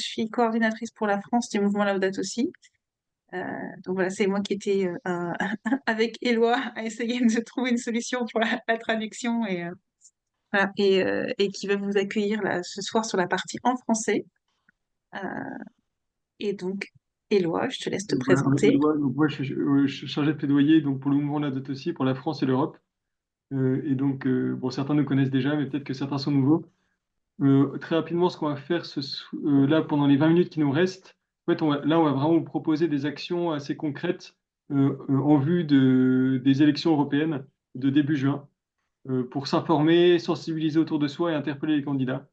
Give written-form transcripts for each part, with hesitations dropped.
suis coordinatrice pour la France du mouvement Laudato Si. Donc voilà, c'est moi qui étais avec Éloi à essayer de trouver une solution pour la traduction voilà, et qui va vous accueillir là, ce soir sur la partie en français. Euh, et donc, Éloi, je te laisse te Voilà, présenter. Éloi, donc moi je suis chargé de plaidoyer donc, pour le mouvement Laudato Si, pour la France et l'Europe. Et donc, bon, certains nous connaissent déjà, mais peut-être que certains sont nouveaux. Très rapidement, ce qu'on va faire là pendant les 20 minutes qui nous restent, en fait, là, on va vraiment vous proposer des actions assez concrètes en vue des élections européennes de début juin, pour s'informer, sensibiliser autour de soi et interpeller les candidats.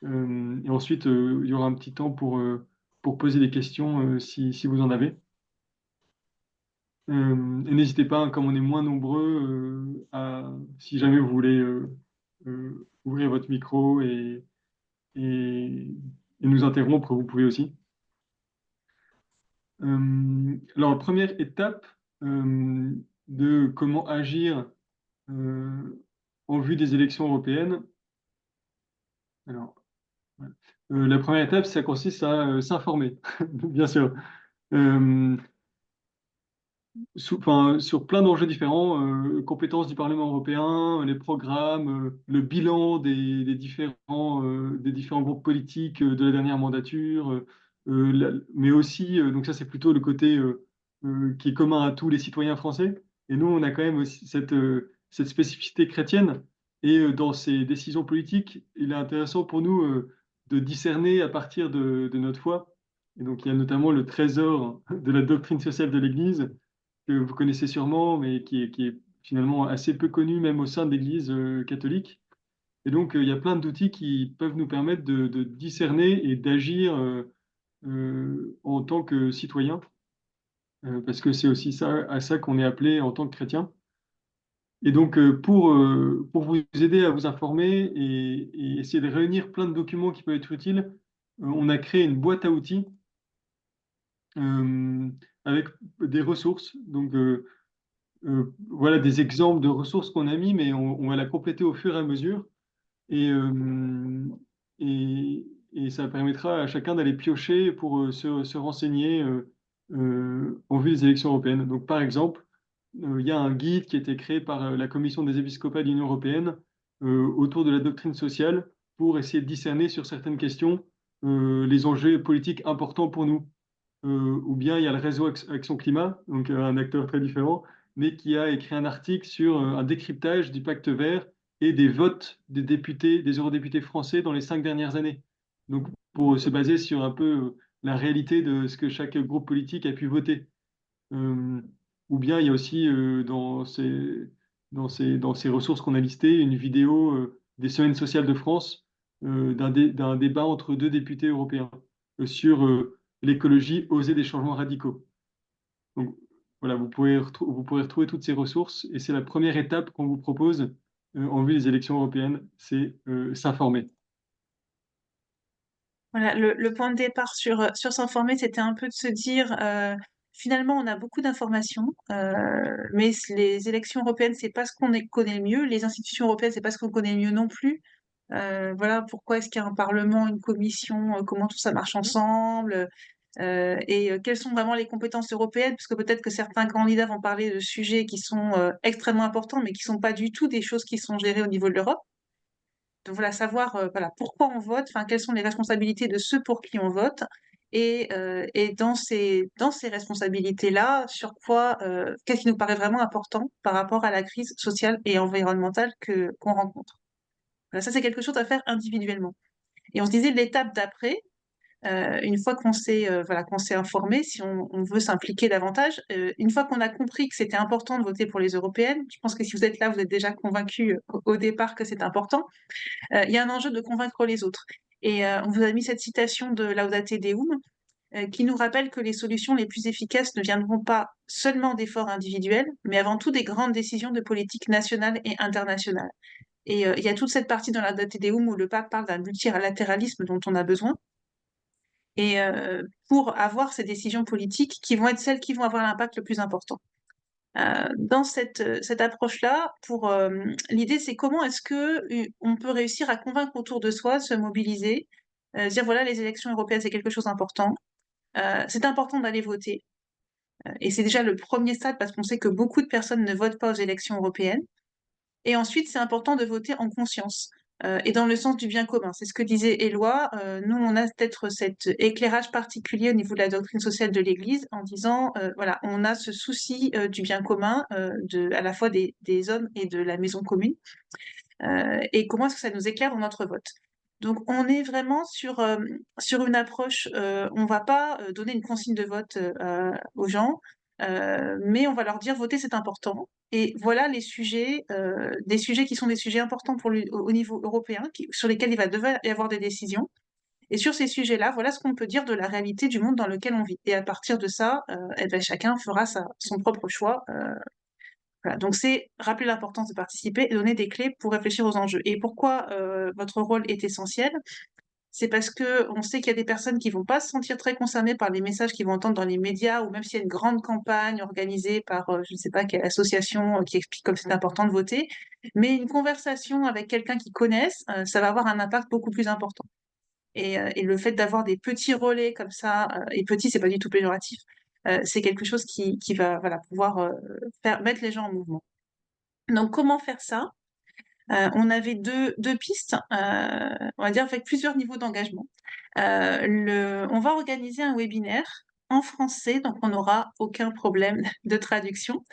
Et ensuite, il y aura un petit temps pour poser des questions si vous en avez. Et n'hésitez pas, hein, comme on est moins nombreux, si jamais vous voulez ouvrir votre micro et, et nous interrompre, vous pouvez aussi. Alors, première étape de comment agir euh, en vue des élections européennes. Alors, voilà. La première étape, ça consiste à s'informer, bien sûr. Euh, enfin, sur plein d'enjeux différents, compétences du Parlement européen, les programmes, le bilan des différents groupes politiques de la dernière mandature, mais aussi, donc ça c'est plutôt le côté qui est commun à tous les citoyens français, et nous on a quand même aussi cette spécificité chrétienne, et dans ces décisions politiques, il est intéressant pour nous de discerner à partir de notre foi, et donc il y a notamment le trésor de la doctrine sociale de l'Église, que vous connaissez sûrement, mais qui est finalement assez peu connu même au sein de l'Église catholique. Et donc, il y a plein d'outils qui peuvent nous permettre de discerner et d'agir en tant que citoyen, parce que c'est aussi à ça qu'on est appelé en tant que chrétien. Et donc, pour vous aider à vous informer et essayer de réunir plein de documents qui peuvent être utiles, on a créé une boîte à outils euh, avec des ressources. Donc, voilà des exemples de ressources qu'on a mis, mais on va la compléter au fur et à mesure. Et, euh, et, et ça permettra à chacun d'aller piocher pour se renseigner en vue des élections européennes. Donc, par exemple, il y a un guide qui a été créé par la Commission des épiscopats de l'Union européenne autour de la doctrine sociale pour essayer de discerner sur certaines questions les enjeux politiques importants pour nous. Ou bien il y a le réseau Action Climat, donc un acteur très différent, mais qui a écrit un article sur un décryptage du pacte vert et des votes des députés, des eurodéputés français dans les 5 dernières années. Donc pour se baser sur un peu la réalité de ce que chaque groupe politique a pu voter. Euh, ou bien il y a aussi dans ces ressources qu'on a listées une vidéo des semaines sociales de France d'un débat entre deux députés européens sur l'écologie, oser des changements radicaux. Donc voilà, vous pourrez retrouver toutes ces ressources et c'est la première étape qu'on vous propose en vue des élections européennes, c'est s'informer. Voilà, le point de départ sur s'informer, c'était un peu de se dire, finalement, on a beaucoup d'informations, mais les élections européennes, c'est pas ce connaît le mieux. Les institutions européennes, c'est pas ce qu'on connaît le mieux non plus. Voilà, pourquoi est-ce qu'il y a un parlement, une commission, comment tout ça marche ensemble, quelles sont vraiment les compétences européennes, parce que peut-être que certains candidats vont parler de sujets qui sont extrêmement importants, mais qui sont pas du tout des choses qui sont gérées au niveau de l'Europe. Donc voilà, savoir voilà, pourquoi on vote, enfin, quelles sont les responsabilités de ceux pour qui on vote, et dans ces responsabilités-là, sur quoi, qu'est-ce qui nous paraît vraiment important par rapport à la crise sociale et environnementale qu'on rencontre. Voilà, ça, c'est quelque chose à faire individuellement. Et on se disait l'étape d'après, une fois qu'on s'est voilà, qu'on s'est informé, si on veut s'impliquer davantage, une fois qu'on a compris que c'était important de voter pour les européennes, je pense que si vous êtes là, vous êtes déjà convaincu au départ que c'est important, il y a un enjeu de convaincre les autres. Et on vous a mis cette citation de Laudate Deum qui nous rappelle que les solutions les plus efficaces ne viendront pas seulement d'efforts individuels, mais avant tout des grandes décisions de politique nationale et internationale. Et il y a toute cette partie dans Laudate Deum où le pape parle d'un multilatéralisme dont on a besoin, et pour avoir ces décisions politiques qui vont être celles qui vont avoir l'impact le plus important. Dans cette approche-là, l'idée, c'est comment est-ce que on peut réussir à convaincre autour de soi, se mobiliser, dire voilà, les élections européennes, c'est quelque chose d'important. C'est important d'aller voter. Et c'est déjà le premier stade parce qu'on sait que beaucoup de personnes ne votent pas aux élections européennes. Et ensuite, c'est important de voter en conscience et dans le sens du bien commun. C'est ce que disait Éloi. Nous, on a peut-être cet éclairage particulier au niveau de la doctrine sociale de l'Église en disant, voilà, on a ce souci du bien commun, à la fois des hommes et de la maison commune. Et comment est-ce que ça nous éclaire dans notre vote? Donc, on est vraiment sur une approche, on ne va pas donner une consigne de vote aux gens, mais on va leur dire voter, c'est important. Et voilà les sujets, des sujets qui sont des sujets importants au niveau européen, sur lesquels il va devoir y avoir des décisions. Et sur ces sujets-là, voilà ce qu'on peut dire de la réalité du monde dans lequel on vit. Et à partir de ça, eh ben, chacun fera son propre choix. Voilà. Donc, c'est rappeler l'importance de participer et donner des clés pour réfléchir aux enjeux. Et pourquoi votre rôle est essentiel? C'est parce que on sait qu'il y a des personnes qui vont pas se sentir très concernées par les messages qu'ils vont entendre dans les médias, ou même s'il y a une grande campagne organisée par, je ne sais pas quelle association qui explique comme c'est important de voter. Mais une conversation avec quelqu'un qu'ils connaissent, ça va avoir un impact beaucoup plus important. Et le fait d'avoir des petits relais comme ça, et petit, c'est pas du tout péjoratif, c'est quelque chose qui va voilà, pouvoir mettre les gens en mouvement. Donc, comment faire ça? On avait deux pistes, on va dire avec plusieurs niveaux d'engagement. On va organiser un webinaire en français, donc on n'aura aucun problème de traduction,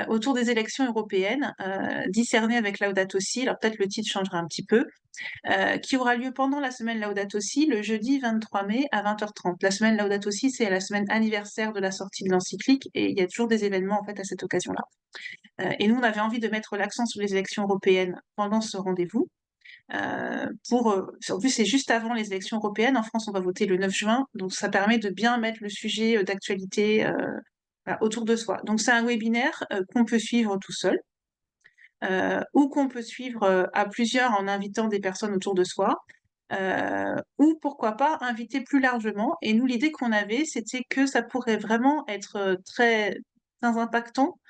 autour des élections européennes, discernées avec Laudato Si. Alors peut-être le titre changera un petit peu, qui aura lieu pendant la semaine Laudato Si, le jeudi 23 mai à 20h30. La semaine Laudato Si, c'est la semaine anniversaire de la sortie de l'encyclique, et il y a toujours des événements en fait à cette occasion-là. Et nous, on avait envie de mettre l'accent sur les élections européennes pendant ce rendez-vous. En plus, c'est juste avant les élections européennes. En France, on va voter le 9 juin, donc ça permet de bien mettre le sujet d'actualité voilà, autour de soi. Donc, c'est un webinaire qu'on peut suivre tout seul, ou qu'on peut suivre à plusieurs en invitant des personnes autour de soi, ou pourquoi pas inviter plus largement. Et nous, l'idée qu'on avait, c'était que ça pourrait vraiment être très, très impactant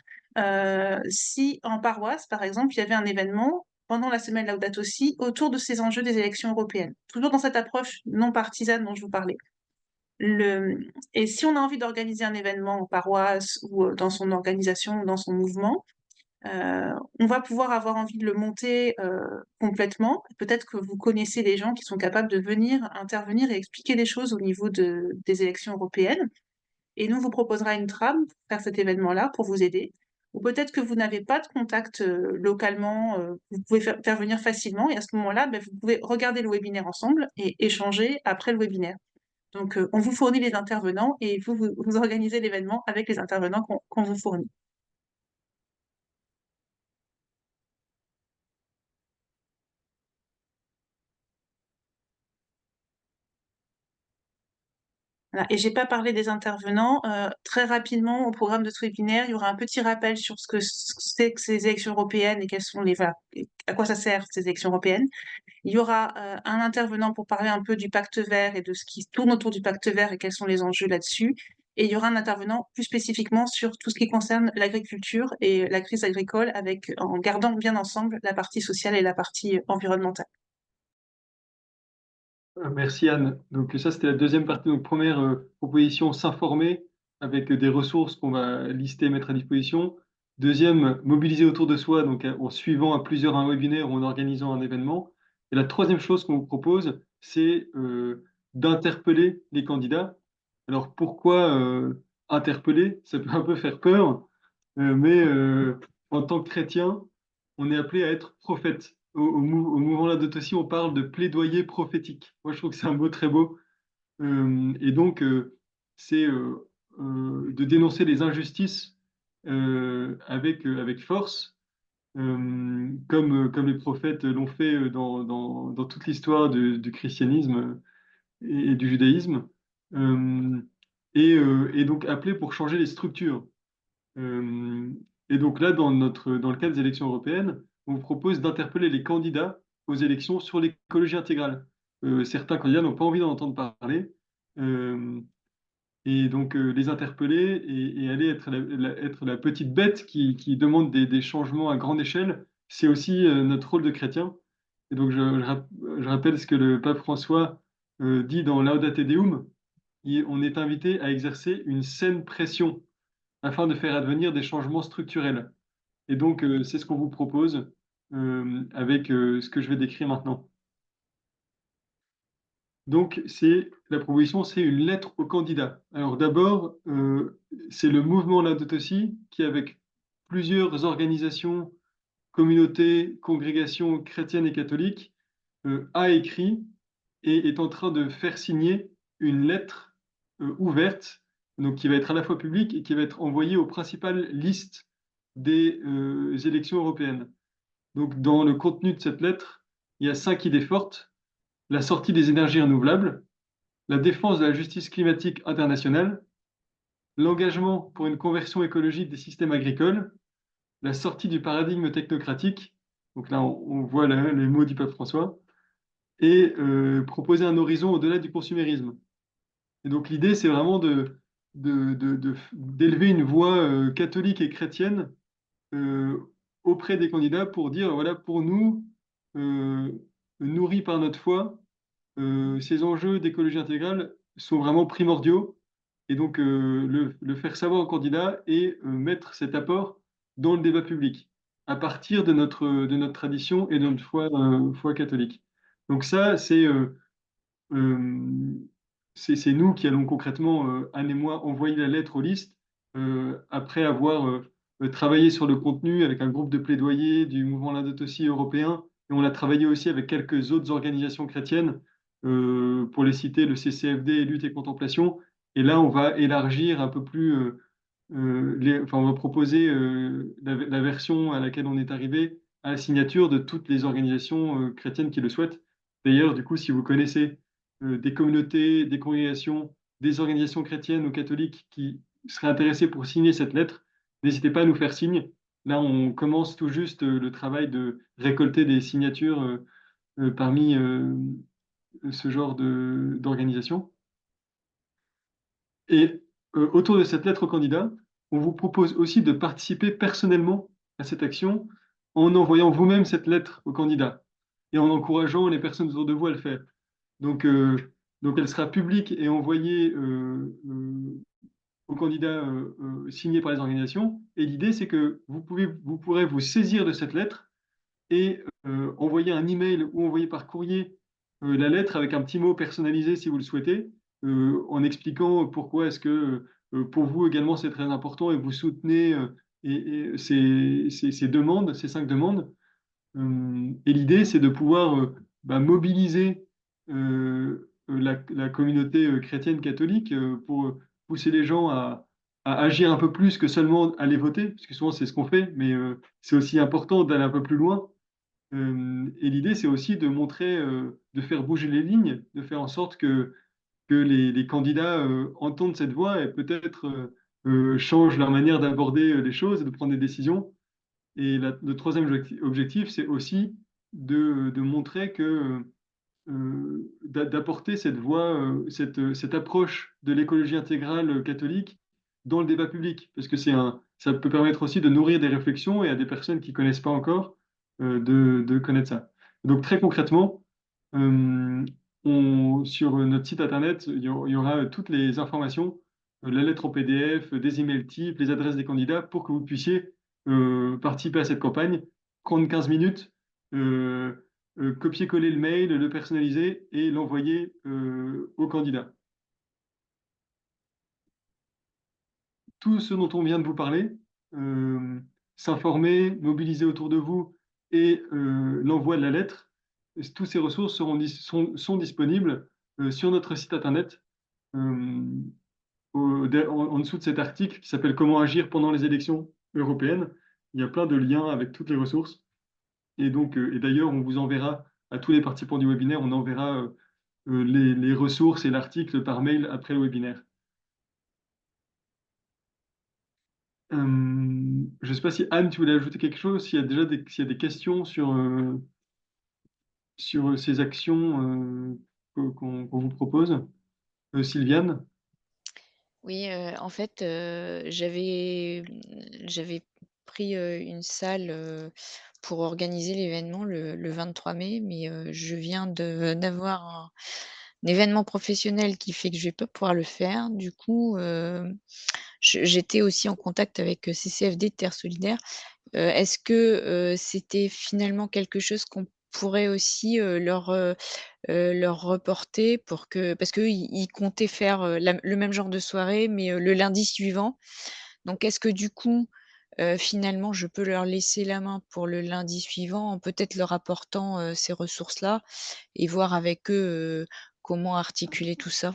si en paroisse, par exemple, il y avait un événement pendant la semaine Laudato Si autour de ces enjeux des élections européennes. Toujours dans cette approche non partisane dont je vous parlais. Et si on a envie d'organiser un événement en paroisse ou dans son organisation ou dans son mouvement, on va pouvoir avoir envie de le monter complètement. Peut-être que vous connaissez des gens qui sont capables de venir intervenir et expliquer des choses au niveau des élections européennes. Et nous, on vous proposera une trame pour faire cet événement-là, pour vous aider. Ou peut-être que vous n'avez pas de contact localement, vous pouvez faire venir facilement. Et à ce moment-là, ben, vous pouvez regarder le webinaire ensemble et échanger après le webinaire. Donc, on vous fournit les intervenants et vous organisez l'événement avec les intervenants qu'on vous fournit. Voilà. Et j'ai pas parlé des intervenants. Très rapidement, au programme de ce webinaire, il y aura un petit rappel sur ce que c'est que ces élections européennes et quelles sont voilà, à quoi ça sert ces élections européennes. Il y aura un intervenant pour parler un peu du pacte vert et de ce qui tourne autour du pacte vert et quels sont les enjeux là-dessus. Et il y aura un intervenant plus spécifiquement sur tout ce qui concerne l'agriculture et la crise agricole, en gardant bien ensemble la partie sociale et la partie environnementale. Merci Anne. Donc ça, c'était la deuxième partie. Donc première proposition, s'informer avec des ressources qu'on va lister et mettre à disposition. Deuxième, mobiliser autour de soi, donc en suivant à plusieurs un webinaire ou en organisant un événement. Et la troisième chose qu'on vous propose, c'est d'interpeller les candidats. Alors pourquoi interpeller? Ça peut un peu faire peur, mais en tant que chrétien, on est appelé à être prophète. Au mouvement Laudato Si, on parle de plaidoyer prophétique. Moi, je trouve que c'est un mot très beau. Et donc, c'est de dénoncer les injustices avec force, comme les prophètes l'ont fait dans toute l'histoire du christianisme et du judaïsme. Euh, et donc, appelé pour changer les structures. Euh, et donc là, dans le cadre des élections européennes, on vous propose d'interpeller les candidats aux élections sur l'écologie intégrale. Certains candidats n'ont pas envie d'en entendre parler, euh, et donc les interpeller et aller être la petite bête qui demande des changements à grande échelle, c'est aussi notre rôle de chrétien. Et donc je rappelle ce que le pape François dit dans Laudate Deum, on est invité à exercer une saine pression afin de faire advenir des changements structurels. Et donc, c'est ce qu'on vous propose avec ce que je vais décrire maintenant. Donc, la proposition, c'est une lettre au candidat. Alors d'abord, c'est le mouvement Laudato Si qui, avec plusieurs organisations, communautés, congrégations chrétiennes et catholiques, a écrit et est en train de faire signer une lettre ouverte, donc qui va être à la fois publique et qui va être envoyée aux principales listes des élections européennes. Donc, dans le contenu de cette lettre, il y a 5 idées fortes: la sortie des énergies renouvelables, la défense de la justice climatique internationale, l'engagement pour une conversion écologique des systèmes agricoles, la sortie du paradigme technocratique, donc là on voit les mots du pape François, et proposer un horizon au-delà du consumérisme. Et donc l'idée, c'est vraiment d'élever une voix catholique et chrétienne euh, auprès des candidats pour dire, voilà, pour nous, euh, nourris par notre foi, ces enjeux d'écologie intégrale sont vraiment primordiaux. Et donc, le faire savoir aux candidats et mettre cet apport dans le débat public, à partir de notre tradition et de notre foi catholique. Donc ça, euh, c'est nous qui allons concrètement, Anne et moi, envoyer la lettre aux listes après avoir travaillé sur le contenu avec un groupe de plaidoyer du mouvement Laudato Si européen. Et on a travaillé aussi avec quelques autres organisations chrétiennes, pour les citer, le CCFD, Lutte et Contemplation. Et là, on va élargir un peu plus, enfin, on va proposer la version à laquelle on est arrivé à la signature de toutes les organisations chrétiennes qui le souhaitent. D'ailleurs, du coup, si vous connaissez des communautés, des congrégations, des organisations chrétiennes ou catholiques qui seraient intéressées pour signer cette lettre, n'hésitez pas à nous faire signe. Là, on commence tout juste le travail de récolter des signatures parmi ce genre d'organisation. Et autour de cette lettre au candidat, on vous propose aussi de participer personnellement à cette action en envoyant vous-même cette lettre au candidat et en encourageant les personnes autour de vous à le faire. Donc, donc elle sera publique et envoyée aux candidats signés par les organisations. Et l'idée, c'est que vous pourrez vous saisir de cette lettre et envoyer un email ou envoyer par courrier la lettre avec un petit mot personnalisé si vous le souhaitez, en expliquant pourquoi est-ce que pour vous également c'est très important et vous soutenez ces demandes, ces 5 demandes. Et l'idée, c'est de pouvoir mobiliser la communauté chrétienne catholique pour pousser les gens à agir un peu plus que seulement aller voter, parce que souvent c'est ce qu'on fait, mais c'est aussi important d'aller un peu plus loin. Et l'idée, c'est aussi de montrer, de faire bouger les lignes, de faire en sorte que les candidats entendent cette voix et peut-être changent leur manière d'aborder les choses et de prendre des décisions. Et le troisième objectif, c'est aussi de montrer que d'apporter cette voie, cette approche de l'écologie intégrale catholique dans le débat public, parce que ça peut permettre aussi de nourrir des réflexions et à des personnes qui connaissent pas encore de connaître ça. Donc très concrètement, euh, sur notre site internet, il y aura toutes les informations, la lettre en PDF, des emails types, les adresses des candidats, pour que vous puissiez participer à cette campagne, prendre 15 minutes. Copier-coller le mail, le personnaliser et l'envoyer au candidat. Tout ce dont on vient de vous parler, euh, s'informer, mobiliser autour de vous et l'envoi de la lettre, toutes ces ressources sont disponibles sur notre site internet, euh, en dessous de cet article qui s'appelle Comment agir pendant les élections européennes. Il y a plein de liens avec toutes les ressources. Et donc, et d'ailleurs, on vous enverra à tous les participants du webinaire, on enverra les ressources et l'article par mail après le webinaire. Je ne sais pas si Anne, tu voulais ajouter quelque chose, s'il y a des questions sur ces actions qu'on vous propose. Sylviane? Oui, en fait, j'avais pris, une salle, pour organiser l'événement le 23 mai, mais je viens de d'avoir événement professionnel qui fait que je vais pas pouvoir le faire. Du coup, j'étais aussi en contact avec, CCFD de Terre solidaire. Est-ce que, c'était finalement quelque chose qu'on pourrait aussi, leur reporter pour que parce qu'eux, ils comptaient faire, le même genre de soirée, mais, le lundi suivant. Donc est-ce que du coup, finalement, je peux leur laisser la main pour le lundi suivant en peut-être leur apportant, ces ressources-là et voir avec eux, comment articuler tout ça?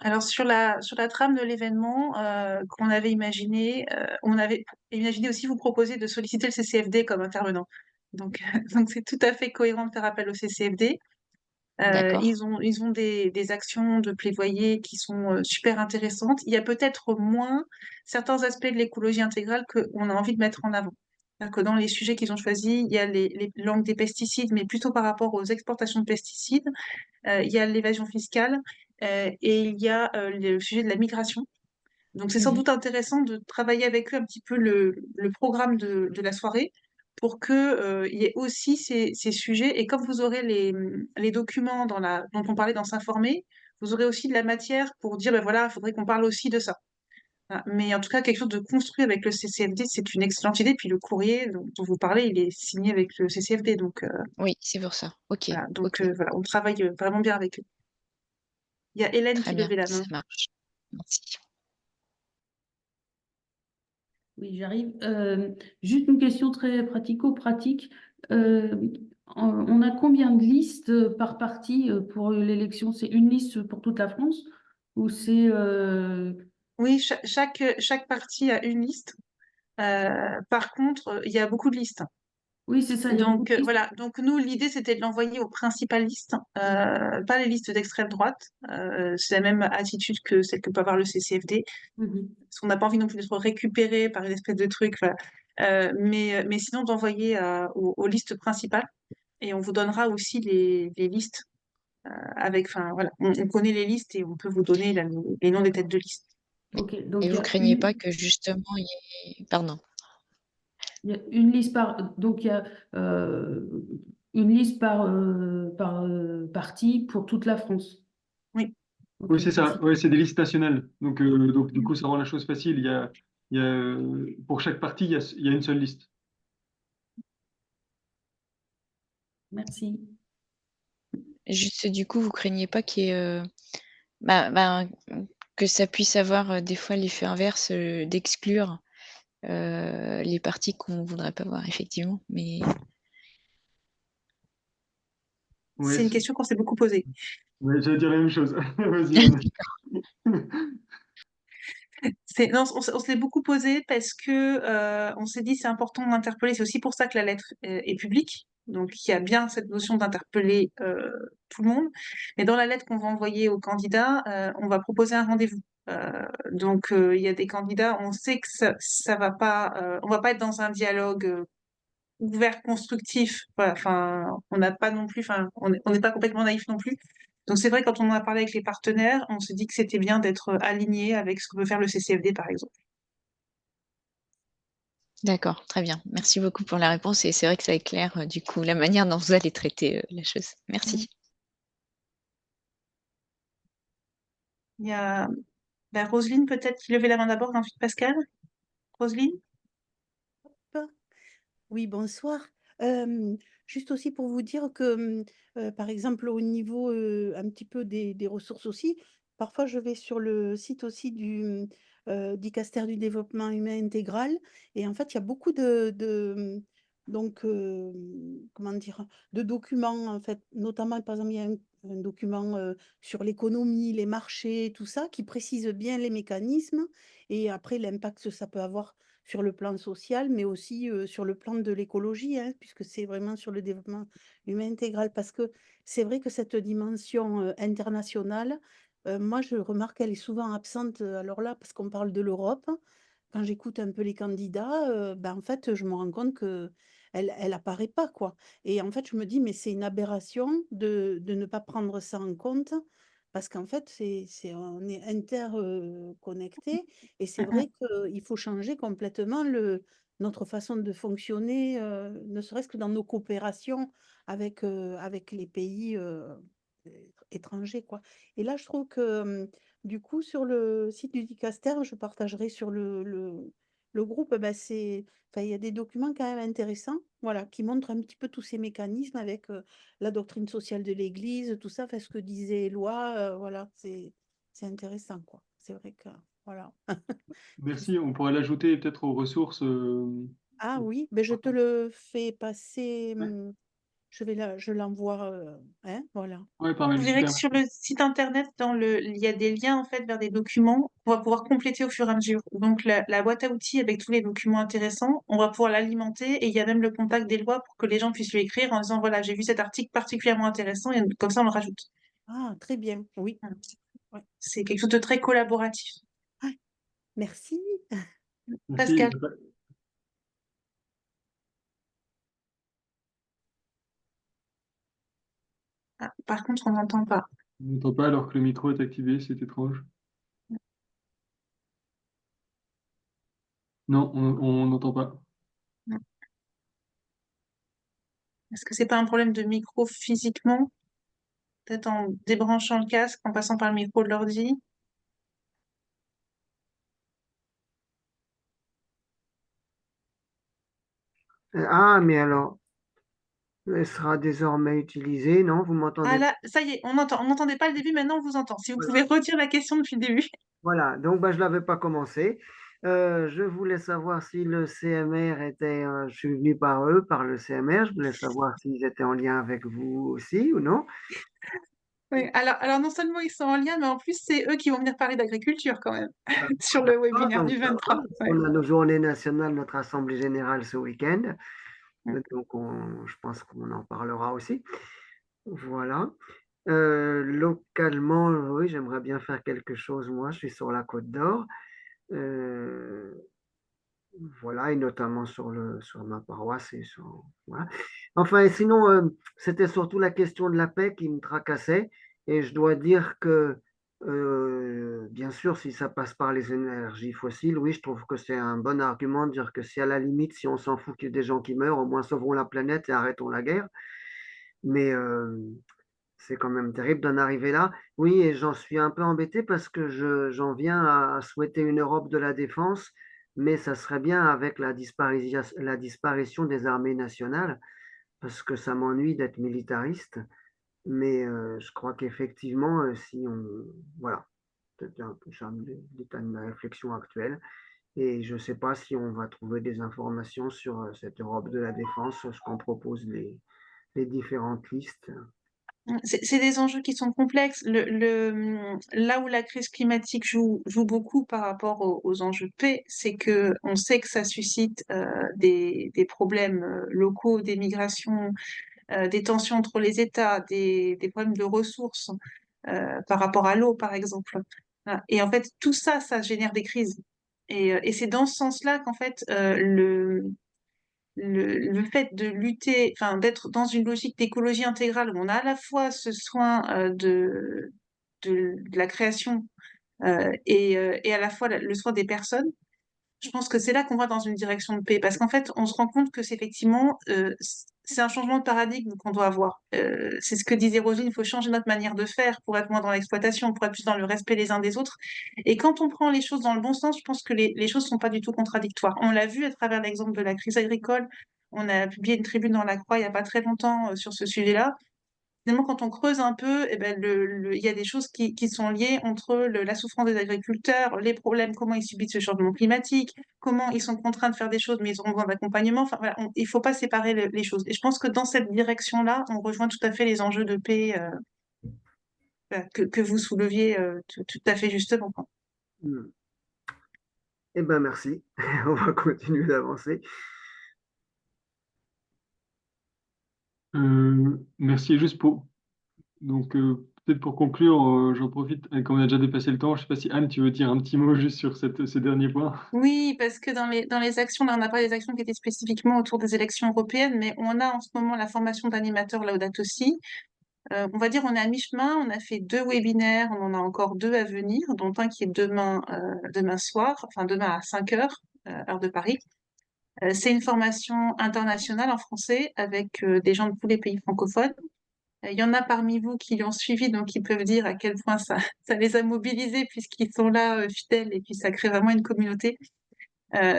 Alors sur la trame de l'événement, qu'on avait imaginé, on avait imaginé aussi vous proposer de solliciter le CCFD comme intervenant. Donc donc c'est tout à fait cohérent de faire appel au CCFD. D'accord. Ils ont des actions de plaidoyer qui sont, super intéressantes. Il y a peut-être moins certains aspects de l'écologie intégrale qu'on a envie de mettre en avant. C'est-à-dire que dans les sujets qu'ils ont choisis, il y a les langues des pesticides, mais plutôt par rapport aux exportations de pesticides. Il y a l'évasion fiscale, et il y a, le sujet de la migration. Donc c'est sans Mmh. doute intéressant de travailler avec eux un petit peu le programme de la soirée pour que, il y ait aussi ces sujets et comme vous aurez les documents dont on parlait dans s'informer, vous aurez aussi de la matière pour dire: «Bah, voilà, il faudrait qu'on parle aussi de ça». Voilà, mais en tout cas, quelque chose de construit avec le CCFD, c'est une excellente idée. Puis le courrier dont vous parlez, il est signé avec le CCFD, donc Oui, c'est pour ça. OK, voilà, OK. donc voilà, on travaille, vraiment bien avec eux. Il y a Hélène Très qui bien, levait la ça main. marche. Merci. Oui, j'arrive. Juste une question très pratico-pratique. Euh, on a combien de listes par parti pour l'élection? C'est une liste pour toute la France ou c'est Oui, chaque parti a une liste. Par contre, il y a beaucoup de listes. Oui, c'est ça, il y a beaucoup Donc de listes. voilà, donc nous, l'idée, c'était de l'envoyer aux principales listes, pas les listes d'extrême droite. C'est la même attitude que celle que peut avoir le CCFD, Mhm. parce qu'on n'a pas envie non plus d'être récupéré par une espèce de truc, voilà. Mais sinon, d'envoyer aux listes principales, et on vous donnera aussi les listes avec, enfin voilà, on connaît les listes et on peut vous donner les noms des têtes D'accord. de liste. Ok, Et donc vous craignez pas que justement il y ait pardon. il y a une liste donc il y a une liste par parti pour toute la France. Oui. Ok, Oui, c'est ça. merci. Ouais, c'est des listes nationales. Donc du coup, ça rend la chose facile. Pour chaque parti, il y a une seule liste. Merci. Juste du coup, vous craignez pas qu'il y ait, ben, que ça puisse avoir, des fois l'effet inverse, d'exclure, les partis qu'on voudrait pas voir effectivement, mais Ouais, C'est une question qu'on s'est beaucoup posée. ouais, j'allais dire la même chose. Vas-y, Anne. Non, on se l'est beaucoup posé parce que on s'est dit c'est important d'interpeller. C'est aussi pour ça que la lettre est publique. Donc il y a bien cette notion d'interpeller tout le monde. Mais dans la lettre qu'on va envoyer aux candidats, on va proposer un rendez-vous. Donc il y a des candidats, on sait que ça va pas, on va pas être dans un dialogue ouvert, constructif. Voilà, enfin, on n'a pas non plus, enfin, on n'est pas complètement naïf non plus. Donc c'est vrai, quand on en a parlé avec les partenaires, on s'est dit que c'était bien d'être aligné avec ce que peut faire le CCFD, par exemple. d'accord, très bien. Merci beaucoup pour la réponse et c'est vrai que ça éclaire, du coup, la manière dont vous allez traiter, la chose. Mhm. Merci. Il y a Roselyne, peut-être, qui levait la main d'abord, et ensuite Pascal. Roselyne? Oui, bonsoir. Hem, Juste aussi pour vous dire que, par exemple, au niveau, un petit peu des ressources aussi, parfois je vais sur le site aussi d'ICASTER du développement humain intégral et en fait, il y a beaucoup donc, comment dire? De documents, en fait, notamment, par exemple, il y a un document, sur l'économie, les marchés, tout ça, qui précise bien les mécanismes et après l'impact que ça peut avoir sur le plan social, mais aussi, sur le plan de l'écologie, hein, puisque c'est vraiment sur le développement humain intégral. Parce que c'est vrai que cette dimension, internationale, moi je remarque qu'elle est souvent absente, alors là, parce qu'on parle de l'Europe. Quand j'écoute un peu les candidats, ben, en fait, je me rends compte qu'elle apparaît pas, quoi. Et en fait, je me dis: «Mais c'est une aberration de ne pas prendre ça en compte», parce qu'en fait, on est connectés et c'est Mhm. vrai qu'il faut changer complètement notre façon de fonctionner, ne serait-ce que dans nos coopérations avec les pays, étrangers, quoi. Et là, je trouve que, du coup, sur le site du Dicaster, je partagerai sur le groupe, bah, enfin, il y a des documents quand même intéressants, voilà, qui montrent un petit peu tous ces mécanismes avec la doctrine sociale de l'Église, tout ça, enfin, ce que disait Éloi, voilà, c'est intéressant, quoi. C'est vrai que, voilà. Merci, on pourrait l'ajouter peut-être aux ressources. Ah oui, ben je te le fais passer, Ouais, je l'envoie, hein, voilà. ouais, par mail, Vous verrez que super. sur le site internet, il y a des liens en fait vers des documents qu'on va pouvoir compléter au fur et à mesure. Donc la boîte à outils avec tous les documents intéressants, on va pouvoir l'alimenter et il y a même le contact des lois pour que les gens puissent lui écrire en disant voilà, j'ai vu cet article particulièrement intéressant et comme ça on le rajoute. Ah, très bien, oui, Voilà. ouais. C'est quelque chose de très collaboratif. Ah, merci. Merci. Pascal, par contre on n'entend pas. On n'entend pas alors que le micro est activé, c'est étrange. Non, on n'entend pas. Est-ce que c'est pas un problème de micro physiquement? Peut-être en débranchant le casque, en passant par le micro de l'ordi? Ah, mais alors, elle sera désormais utilisée, non? Vous Ah m'entendez? là, ça y est, on entend. On n'entendait pas le début, maintenant on vous entend. Si vous pouvez Voilà. redire la question depuis le début. Voilà. Donc, bah, je ne l'avais pas commencé. Je voulais savoir si le CMR était, je suis venu par eux, par le CMR. Je voulais savoir s'ils étaient en lien avec vous aussi ou non. Oui, alors non seulement ils sont en lien, mais en plus c'est eux qui vont venir parler d'agriculture quand même Bah, sur le ah, webinaire donc, du ça va. 23. Ouais. On a nos journées nationales, notre assemblée générale ce week-end. Mm. Donc, je pense qu'on en parlera aussi. Voilà. Localement, oui, j'aimerais bien faire quelque chose. Moi, je suis sur la Côte d'Or. Euh, voilà, et notamment sur ma paroisse et voilà. Enfin, et sinon, c'était surtout la question de la paix qui me tracassait. Et je dois dire que, bien sûr, si ça passe par les énergies fossiles, oui, je trouve que c'est un bon argument de dire que si à la limite, si on s'en fout qu'il y ait des gens qui meurent, au moins sauvons la planète et arrêtons la guerre. Mais c'est quand même terrible d'en arriver là. Oui, et j'en suis un peu embêté parce que j'en viens à souhaiter une Europe de la défense, mais ça serait bien avec la disparition des armées nationales, parce que ça m'ennuie d'être militariste. Mais je crois qu'effectivement, si on... Voilà, c'est un peu ça l'état de ma réflexion actuelle. Et je ne sais pas si on va trouver des informations sur cette Europe de la défense, sur ce qu'en proposent les différentes listes. C'est des enjeux qui sont complexes. Là où la crise climatique joue beaucoup par rapport aux enjeux de paix, c'est que on sait que ça suscite des problèmes locaux, des migrations, des tensions entre les États, des problèmes de ressources par rapport à l'eau, par exemple. Voilà. Et en fait, tout ça, ça génère des crises. Et c'est dans ce sens-là qu'en fait, le fait de lutter, enfin, d'être dans une logique d'écologie intégrale où on a à la fois ce soin de la création et à la fois le soin des personnes, je pense que c'est là qu'on va dans une direction de paix, parce qu'en fait, on se rend compte que c'est effectivement, c'est un changement de paradigme qu'on doit avoir. C'est ce que disait Rosine, il faut changer notre manière de faire pour être moins dans l'exploitation, pour être plus dans le respect les uns des autres. Et quand on prend les choses dans le bon sens, je pense que les choses ne sont pas du tout contradictoires. On l'a vu à travers l'exemple de la crise agricole. On a publié une tribune dans La Croix il n'y a pas très longtemps sur ce sujet-là. Finalement, quand on creuse un peu, eh ben, il y a des choses qui sont liées entre la souffrance des agriculteurs, les problèmes, comment ils subissent ce changement climatique, comment ils sont contraints de faire des choses, mais ils ont besoin d'accompagnement. Enfin, voilà, il ne faut pas séparer les choses. Et je pense que dans cette direction-là, on rejoint tout à fait les enjeux de paix voilà, que vous souleviez tout à fait justement. Hmm. Eh bien, merci. On va continuer d'avancer. Merci. Et juste pour, donc, peut-être pour conclure, j'en profite, comme on a déjà dépassé le temps, je ne sais pas si Anne, tu veux dire un petit mot juste sur ce dernier point. Oui, parce que dans les actions, là, on n'a pas des actions qui étaient spécifiquement autour des élections européennes, mais on a en ce moment la formation d'animateurs Laudato Si. On va dire on est à mi-chemin, on a fait 2 webinaires, on en a encore 2 à venir, dont un qui est demain soir, enfin demain à 5 heures, heure de Paris. C'est une formation internationale en français avec des gens de tous les pays francophones. Il y en a parmi vous qui l'ont suivi, donc ils peuvent dire à quel point ça les a mobilisés puisqu'ils sont là fidèles et puis ça crée vraiment une communauté.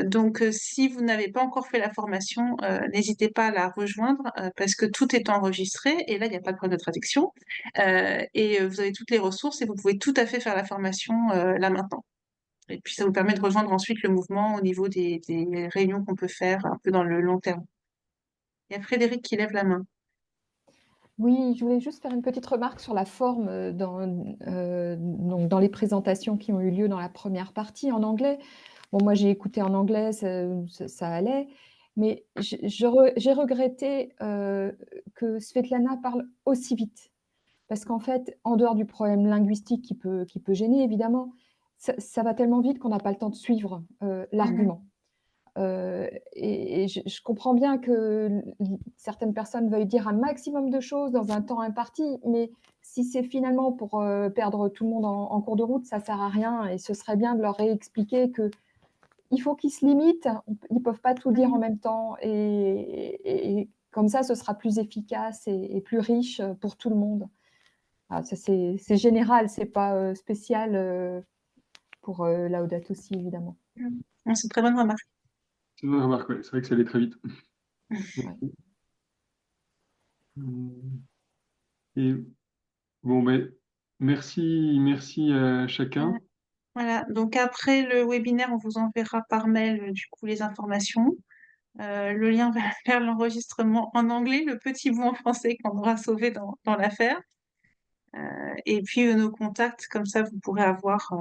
Donc, si vous n'avez pas encore fait la formation, n'hésitez pas à la rejoindre parce que tout est enregistré et là, il n'y a pas de problème de traduction. Et vous avez toutes les ressources et vous pouvez tout à fait faire la formation là maintenant. Et puis, ça vous permet de rejoindre ensuite le mouvement au niveau des réunions qu'on peut faire un peu dans le long terme. Il y a Frédéric qui lève la main. Oui, je voulais juste faire une petite remarque sur la forme donc dans les présentations qui ont eu lieu dans la première partie en anglais. Bon, moi, j'ai écouté en anglais, ça allait, mais j'ai regretté que Svetlana parle aussi vite. Parce qu'en fait, en dehors du problème linguistique qui peut gêner, évidemment, ça va tellement vite qu'on n'a pas le temps de suivre l'argument. Et je comprends bien que certaines personnes veuillent dire un maximum de choses dans un temps imparti, mais si c'est finalement pour perdre tout le monde en cours de route, ça ne sert à rien. Et ce serait bien de leur réexpliquer qu'il faut qu'ils se limitent, ils ne peuvent pas tout dire en même temps. Et comme ça, ce sera plus efficace et plus riche pour tout le monde. Ah, ça, c'est général, ce n'est pas spécial pour Laudato Si, évidemment. C'est une très bonne remarque. C'est une bonne remarque, ouais. C'est vrai que ça allait très vite. Ouais. Et bon, ben, merci à chacun. Voilà, donc après le webinaire, on vous enverra par mail du coup les informations. Le lien vers l'enregistrement en anglais, le petit bout en français qu'on aura sauvé dans l'affaire. Et puis nos contacts, comme ça vous pourrez avoir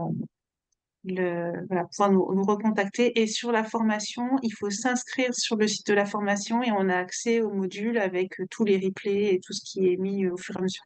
pouvoir nous recontacter. Et sur la formation, il faut s'inscrire sur le site de la formation et on a accès au module avec tous les replays et tout ce qui est mis au fur et à mesure.